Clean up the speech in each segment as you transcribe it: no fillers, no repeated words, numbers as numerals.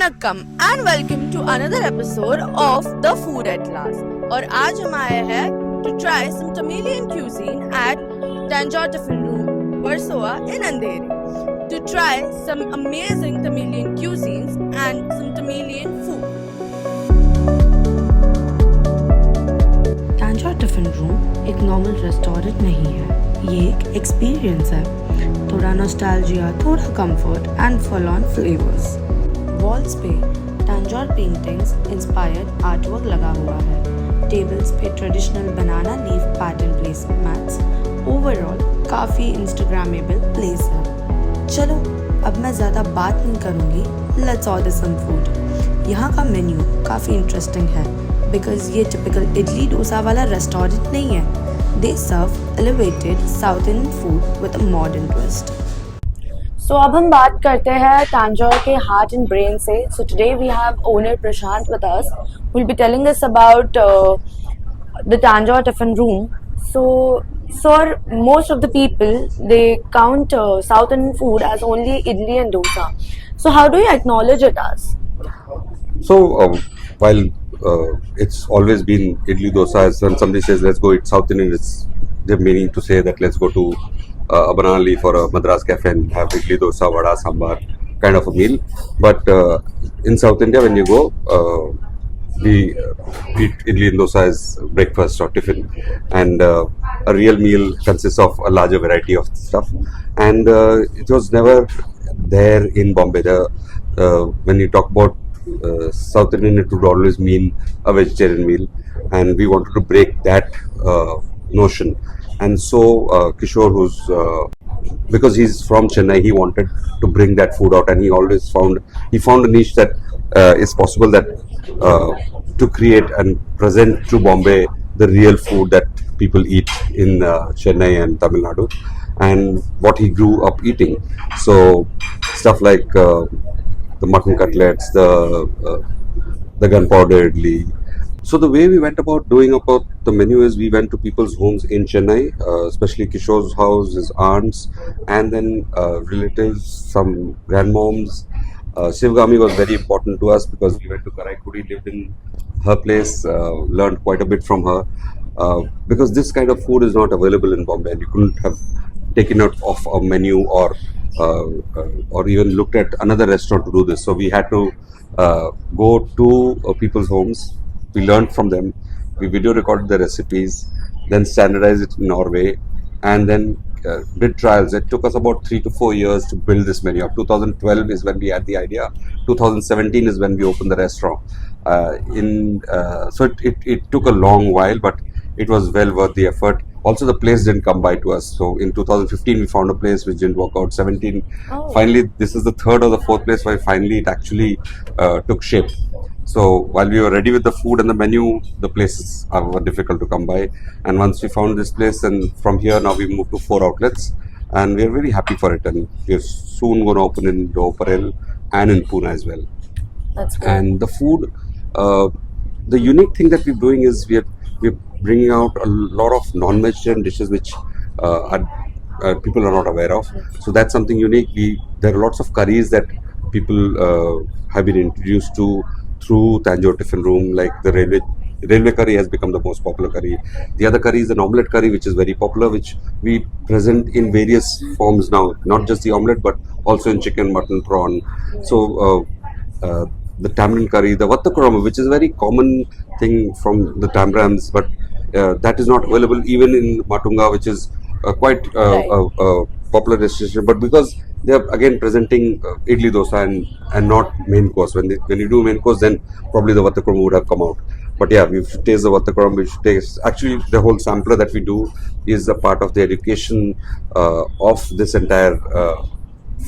Vanakkam and welcome to another episode of The Food at Last. और आज हम आए हैं to try some Tamilian cuisine at Tanjore Tiffin Room, Versova in Andheri. To try some amazing Tamilian cuisines and some Tamilian food. Tanjore Tiffin Room एक normal restaurant नहीं है, ये एक एक्सपीरियंस है. थोड़ा नॉस्टैल्जिया, थोड़ा comfort and full on flavours. Walls पे टैंजोर paintings inspired artwork लगा हुआ है. टेबल्स पे traditional banana leaf pattern placemats. Overall काफ़ी इंस्टाग्रामेबल प्लेस है. चलो अब मैं ज़्यादा बात नहीं करूँगी, लेट्स ऑर्डर सम फूड. यहाँ का मेन्यू काफ़ी इंटरेस्टिंग है बिकॉज ये टिपिकल इडली डोसा वाला रेस्टोरेंट नहीं है. They serve elevated South Indian food with a modern twist. So अब हम बात करते हैं तांजौर के हार्ट एंड ब्रेन से. So today we have owner Prashant with us, who will be telling us about the Tanjore Tiffin Room. So for most of the people, they count South Indian food as only idli and dosa. So how do you acknowledge it as? So while it's always been idli dosa, as when somebody says let's go eat South Indian, it's the meaning to say that let's go to a banana leaf or a Madras cafe and have idli dosa, vada, sambar kind of a meal. But in South India, when you go, we eat idli and dosa as breakfast or tiffin, and a real meal consists of a larger variety of stuff, and it was never there in Bombay. When you talk about South Indian, it would always mean a vegetarian meal, and we wanted to break that notion. And so Kishore, who's because he's from Chennai, he wanted to bring that food out, and he always found a niche that it's possible that to create and present to Bombay the real food that people eat in Chennai and Tamil Nadu, and what he grew up eating. So stuff like the mutton cutlets, the gunpowder idli. So the way we went about doing about the menu is we went to people's homes in Chennai, especially Kishore's house, his aunts, and then relatives, some grandmoms. Sivgami was very important to us because we went to Karaikudi, lived in her place, learned quite a bit from her, because this kind of food is not available in Bombay, and you couldn't have taken it off a menu or even looked at another restaurant to do this. So we had to go to people's homes. We learned from them. We video recorded the recipes, then standardized it in our way, and then did trials. It took us about 3 to 4 years to build this menu. 2012 is when we had the idea. 2017 is when we opened the restaurant. So it took a long while, but it was well worth the effort. Also, the place didn't come by to us. So in 2015, we found a place which didn't work out. 17, finally, this is the third or the fourth place where finally it actually took shape. So while we were ready with the food and the menu, the places were difficult to come by. And once we found this place, and from here now we moved to 4 outlets, and we are very happy for it. And we are soon going to open in Doparel and in Pune as well. That's good. And the food, the unique thing that we're doing is we're bringing out a lot of non-vegetarian dishes which people are not aware of. So that's something unique. There are lots of curries that people have been introduced to through Tanjore Tiffin Room, like the railway curry has become the most popular curry. The other curry is an omelette curry, which is very popular, which we present in various forms now, not just the omelette, but also in chicken, mutton, prawn. So the tamarind curry, the vattakurama, which is a very common thing from the tamarams, but that is not available even in Matunga, which is quite popular destination. But because they are again presenting idli dosa and not main course. When you do main course, then probably the vattakurama would have come out. But yeah, we should taste the vattakurama. We should taste. Actually, the whole sampler that we do is a part of the education of this entire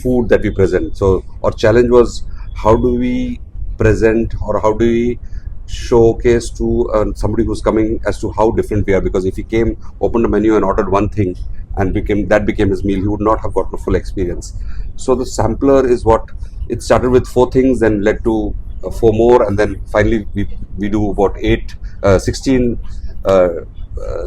food that we present. So our challenge was, how do we present, or how do we showcase to somebody who's coming as to how different we are? Because if he came, opened a menu and ordered one thing and became his meal, he would not have gotten a full experience. So the sampler is what it started with. 4 things, then led to 4 more, and then finally we do about 16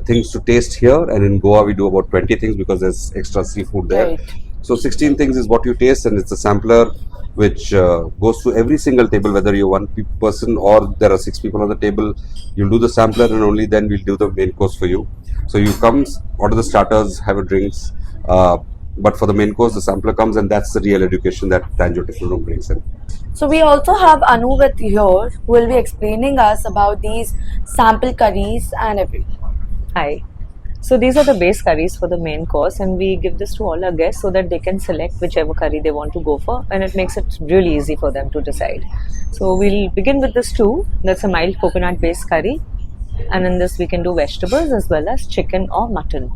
things to taste here, and in Goa we do about 20 things because there's extra seafood there. Right. So 16 things is what you taste, and it's a sampler. which goes to every single table, whether you're one person or there are 6 people on the table. You'll do the sampler and only then we'll do the main course for you. So you come, order the starters, have a drinks. But for the main course, the sampler comes, and that's the real education that Tanjore Tiffin Room brings in. So we also have Anu with here who will be explaining us about these sample curries and everything. Hi. So these are the base curries for the main course, and we give this to all our guests so that they can select whichever curry they want to go for, and it makes it really easy for them to decide. So we'll begin with the stew. That's a mild coconut based curry, and in this we can do vegetables as well as chicken or mutton.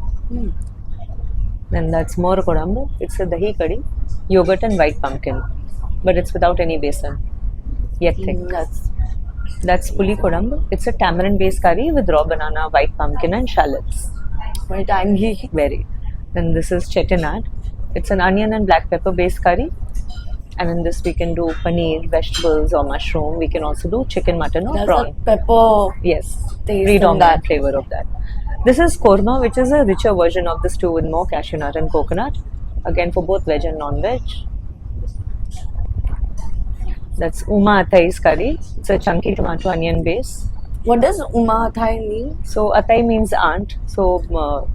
Then that's more kodambu. It's a dahi curry, yogurt and white pumpkin, but it's without any besan, yet thick. That's puli kodambu. It's a tamarind based curry with raw banana, white pumpkin and shallots. Very tangy. Very. Then this is chettinad. It's an onion and black pepper based curry. And in this we can do paneer, vegetables or mushroom. We can also do chicken, mutton or There's prawn. a pepper Yes, taste in predominant that. flavor of that. This is korma, which is a richer version of the stew with more cashew nut and coconut. Again for both veg and non-veg. That's Uma Athai's curry. It's a chunky tomato onion base. What does Uma Thai mean? So Athai means aunt. So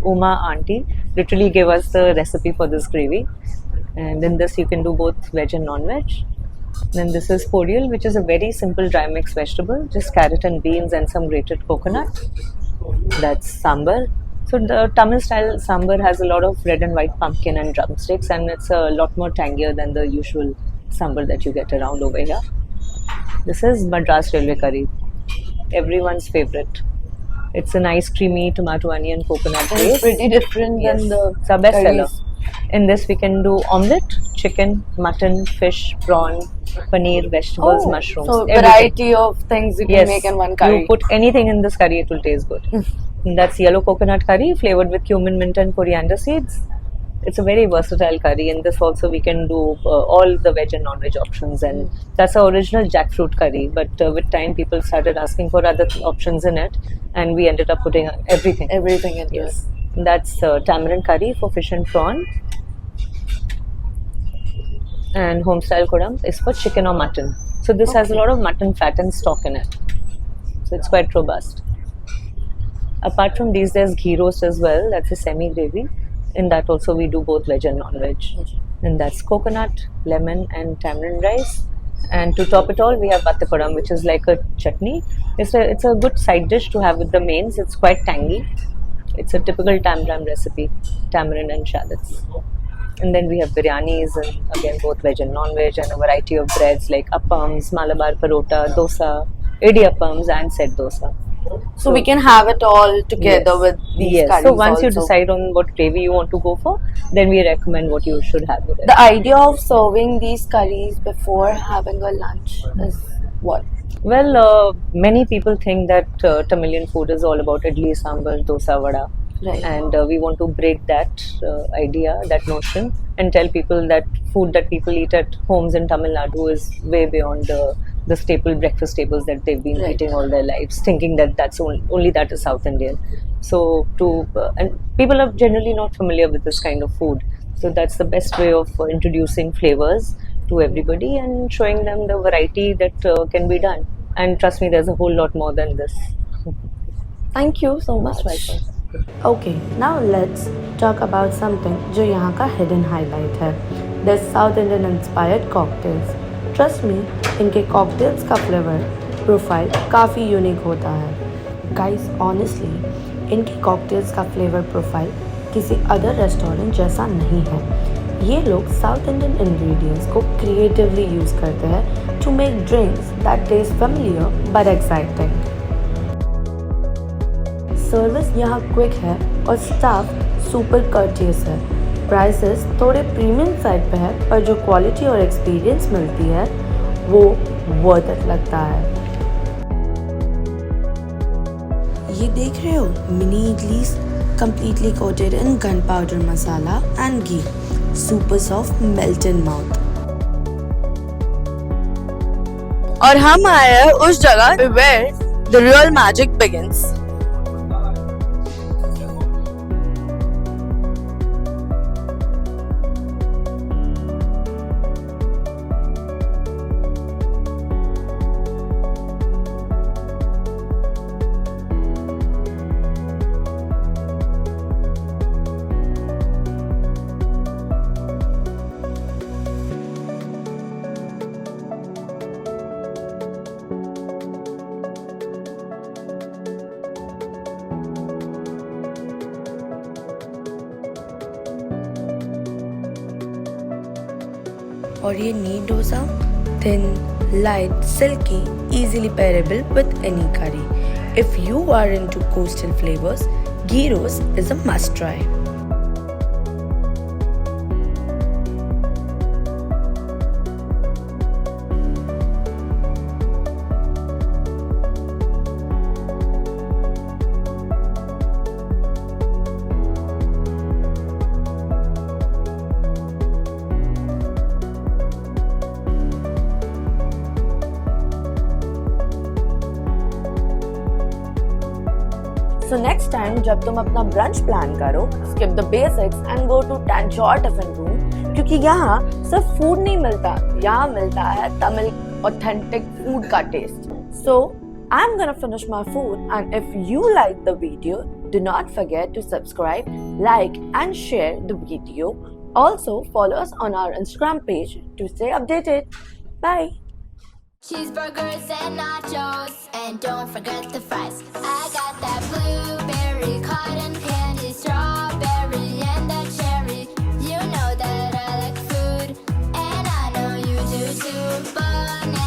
Uma auntie literally gave us the recipe for this gravy. And in this you can do both veg and non-veg. Then this is podial, which is a very simple dry mix vegetable, just carrot and beans and some grated coconut. That's sambar. So the Tamil style sambar has a lot of red and white pumpkin and drumsticks, and it's a lot more tangier than the usual sambar that you get around over here. This is Madras railway curry, everyone's favorite. It's a nice creamy tomato onion coconut It's base. pretty different than the It's our best seller. curries. In this we can do omelette, chicken, mutton, fish, prawn, paneer, vegetables, mushrooms. So everything. variety of things you can Yes, make in one curry. you put anything in this curry, it will taste good. And that's yellow coconut curry flavored with cumin, mint and coriander seeds. It's a very versatile curry. In this also we can do all the veg and non-veg options, and that's our original jackfruit curry, but with time people started asking for other options in it, and we ended up putting everything. Everything in Yes. this. That's tamarind curry for fish and prawn. And homestyle kodam is for chicken or mutton. So this has a lot of mutton fat and stock in it. So it's quite robust. Apart from these, there's ghee roast as well. That's a semi gravy. In that also we do both veg and non-veg. And that's coconut, lemon and tamarind rice. And to top it all, we have batta kodam, which is like a chutney. It's a good side dish to have with the mains. It's quite tangy. It's a typical tamarind recipe, tamarind and shallots. And then we have biryanis, and again both veg and non-veg, and a variety of breads like appams, malabar parota, dosa, idiyappams and set dosa. So we can have it all together Yes. with these Yes. curries So once you also. decide on what gravy you want to go for, then we recommend what you should have with it. The idea of serving these curries before having a lunch is what? Well, many people think that Tamilian food is all about idli, sambar, dosa, vada. Right. And we want to break that idea, that notion, and tell people that food that people eat at homes in Tamil Nadu is way beyond the staple breakfast staples that they've been Right. eating all their lives, thinking that that's only that is South Indian. So and people are generally not familiar with this kind of food. So that's the best way of introducing flavors to everybody and showing them the variety that can be done. And trust me, there's a whole lot more than this. Thank you so much. Okay, now let's talk about something जो यहाँ का hidden highlight है. This South Indian inspired cocktails. Trust me, इनके cocktails का flavor profile काफ़ी unique होता है. Guys, honestly, इनके cocktails का flavor profile किसी other restaurant जैसा नहीं है. ये लोग South Indian ingredients को creatively use करते हैं to make drinks that taste familiar but exciting. Service यहाँ क्विक है और स्टाफ सुपर कर्टियस है. प्राइसेस थोड़े प्रीमियम साइड पे है, पर जो क्वालिटी और एक्सपीरियंस मिलती है वो वर्थ इट लगता है. ये देख रहे हो mini idlis completely coated in gunpowder masala and ghee, super soft melt in mouth. और हम आए हैं उस जगह where the real magic begins. और ये नीर dosa, thin, light, silky, easily pairable with any curry. If you are into coastal flavors, ghee roast is a must try. So next time जब तुम अपना brunch plan करो, skip the basics and go to Tanjore Tiffin Room, क्योंकि यहाँ सिर्फ food नहीं मिलता, यहाँ मिलता है Tamil authentic food का taste. So I'm gonna finish my food, and if you like the video, do not forget to subscribe, like and share the video. Also follow us on our Instagram page to stay updated. Bye. Cheeseburgers and nachos, and don't forget the fries. I got that blueberry, cotton candy, strawberry, and the cherry. You know that I like food, and I know you do too. Banana.